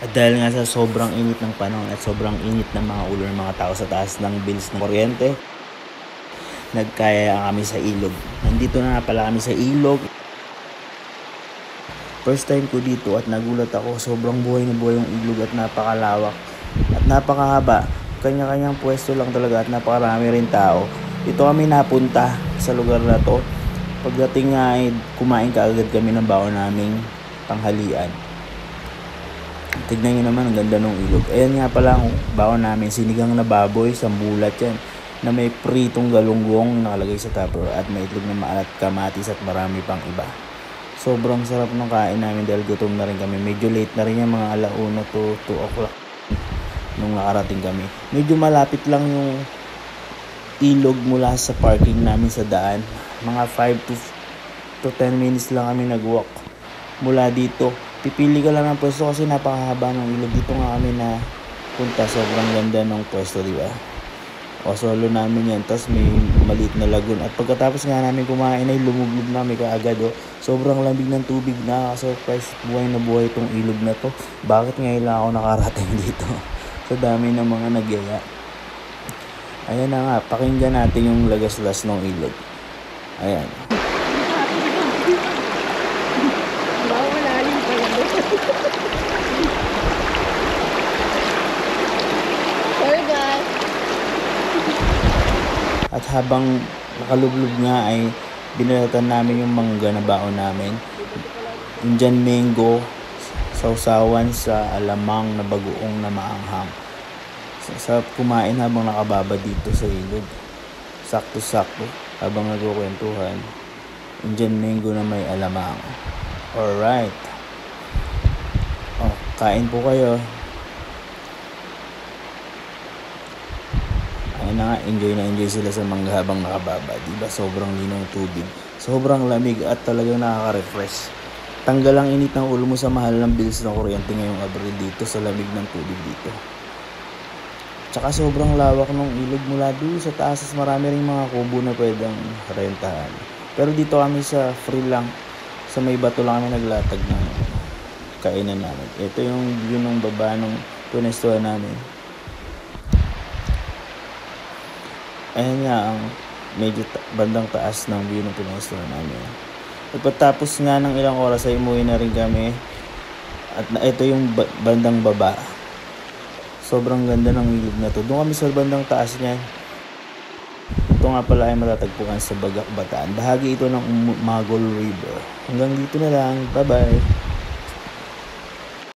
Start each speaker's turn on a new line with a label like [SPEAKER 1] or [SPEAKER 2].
[SPEAKER 1] At dahil nga sa sobrang init ng panahon at sobrang init ng mga ulo ng mga tao sa taas ng bills ng kuryente, nagkaya kami sa ilog. Nandito na nga pala kami sa ilog. First time ko dito at nagulat ako. Sobrang buhay na buhay yung ilog at napakalawak at napakahaba. Kanya-kanyang pwesto lang talaga at napakarami rin tao. Dito kami napunta sa lugar na to. Pagdating nga ay kumain kaagad kami ng baon naming tanghalian. Tignan nyo naman, ang ganda ng ilog. Ayan nga pala ang baon namin, sinigang na baboy, sambulat yan, na may pritong galunggong nakalagay sa tupper at may itlog na maalat, kamatis at marami pang iba. Sobrang sarap ng kain namin dahil gutom na rin kami. Medyo late na rin yan, mga 1:00 to 2 o'clock nung nakarating kami. Medyo malapit lang yung ilog mula sa parking namin sa daan. Mga 5 to 10 minutes lang kami nag-walk mula dito. Pipili ka lang ng pwesto kasi napakahaba ng ilog. Dito nga kami na punta. Sobrang ganda ng pwesto, di ba? O solo namin yan. Tapos may maliit na lagoon. At pagkatapos nga namin kumain ay lumublob na kami kaagad. Sobrang lamig ng tubig. Nakaka-surprise. Buhay na buhay itong ilog na to. Bakit ngayon lang ako nakarating dito? Sa dami ng mga nagyaya. Ayan na nga. Pakinggan natin yung lagaslas ng ilog. Ayan. At habang nakalublob nga ay binalatan namin yung mangga na baon namin. Indian mango, sausawan sa alamang na bagoong na maanghang. Sarap kumain habang nakababa dito sa ilog. Sakto-sakto habang nagkukwentuhan. Indian mango na may alamang. Alright. Kain po kayo. Ayun na nga, enjoy na enjoy sila sa mangga habang nakababa. Diba sobrang linaw tubig. Sobrang lamig at talagang nakaka-refresh. Tanggal ang init ng ulo mo sa mahal ng bills ng kuryente ngayong Abril dito sa lamig ng tubig dito. Tsaka sobrang lawak ng ilog mula doon sa taas. Marami ring mga kubo na pwedeng rentahan. Pero dito kami sa free lang. Sa may bato lang kami naglatag ng kainan namin. Ito yung view ng baba ng punestuhan namin. Ayan nga ang medyo bandang taas ng view ng punestuhan namin. At pagtapos nga ng ilang oras ay umuwi na rin kami. At ito yung bandang baba. Sobrang ganda ng ilog na to. Doon kami sa bandang taas niyan. Ito nga pala ay matatagpuan sa Bagak, Bataan. Bahagi ito ng Magol River. Hanggang dito na lang. Bye-bye.